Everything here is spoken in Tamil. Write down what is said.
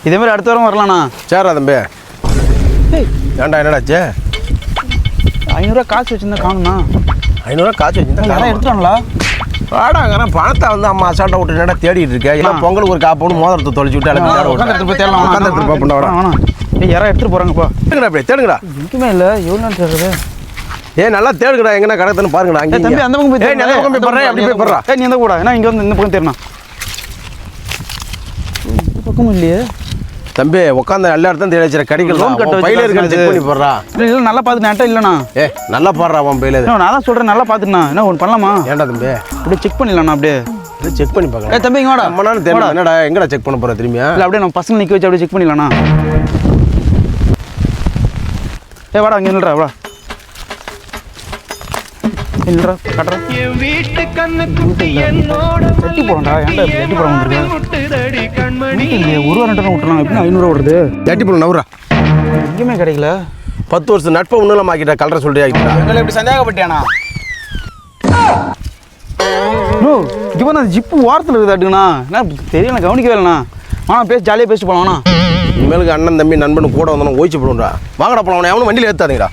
இதே மாதிரி அடுத்த வாரம் வரலாண்ணா. சரிடா தம்பி. ஏன்டா என்னடாச்சு? 500 ரூபா காசு வச்சுருந்தா காணுண்ணா. 500 ரூபா காசு வச்சுருந்தா யாரும் எடுத்துட்டாங்களா? வாடாங்க பணத்தை வந்து அம்மா அசால்ட்டை விட்டு என்னடா தேடிட்டு இருக்கேன். எல்லாம் பொங்கலுக்கு ஒரு காப்போன்னு மோதிரத்தை தொலைச்சி விட்டு உட்காந்து போய் தேடலாம். உட்காந்து போண்டா வாடா. யாராவது எடுத்துகிட்டு போகிறாங்கப்பா. தேடுங்கடா அப்படியே தேடுங்கடா. எதுவுமே இல்லை. எவ்வளோ நேரம் தேடுறது? நல்லா தேடுங்கடா. எங்கன்னா கடத்துன்னு பாருங்கடா. அங்கே தம்பி அந்த பக்கம் போய் அந்த பக்கம் போய் போடுறேன். அப்படி போய் போடுறா. நீ எந்த கூட ஏன்னா இங்கே வந்து இந்த பக்கம் தேடணும். இந்த பக்கமும் இல்லையே தம்பி. உட்காந்து எல்லா இடத்தையும் தேடி வச்சிட கிடைக்கலாம். பையில இருக்க செக் பண்ணி போடுறா. இல்லை நல்லா பார்த்து நேட்டா இல்லைண்ணா. நல்லா பாடுறா உன் பையில. நான் தான் சொல்கிறேன் நல்லா பார்த்துண்ணா. என்ன ஒன்று பண்ணலாமா? ஏன்டா தம்பி அப்படியே செக் பண்ணிடலாண்ணா. அப்படியே செக் பண்ணி பார்க்கலாம். தம்பி இங்கே வாடா. ரொம்ப நாள் தெரியல. என்னடா எங்கடா செக் பண்ண போற திரும்பியா? இல்லை அப்படியே நம்ம பசங்க நிற்க வச்சு அப்படியே செக் பண்ணிடலாண்ணா. வாடா அங்கே நில்றா. வாடா நில்றா கட்டுறேன். வெட்டி போடா. ஏன்டா வெட்டி போட வந்துருக்கு? ஒரு வாரம் விட்டுலாம். எப்படின்னா 500 ரூபா விடுறது. தட்டி போல நவுறா. எங்கேயுமே கிடைக்கல. 10 வருஷம் நட்பை ஒன்றும் ஆக்கிட்டா. கலரை சொல்லிட்டு ஆகிட்டா. எங்களை எப்படி சந்தேகப்பட்டியாண்ணா? நோ இப்போ அந்த ஜிப்பு ஓரத்தில் இருக்குதாட்டுங்கண்ணா. என்ன தெரியல கவனிக்கவே இல்லைண்ணா. ஆனால் பேசி ஜாலியாக பேசிட்டு போகலாம்ண்ணா. இனிமேலுக்கு அண்ணன் தம்பி நண்பன் கூட வந்தோம் ஓய்ச்சி போடும்டா. வாங்கடா போலாம். அவனை வண்டியில் ஏற்றாதீங்கடா.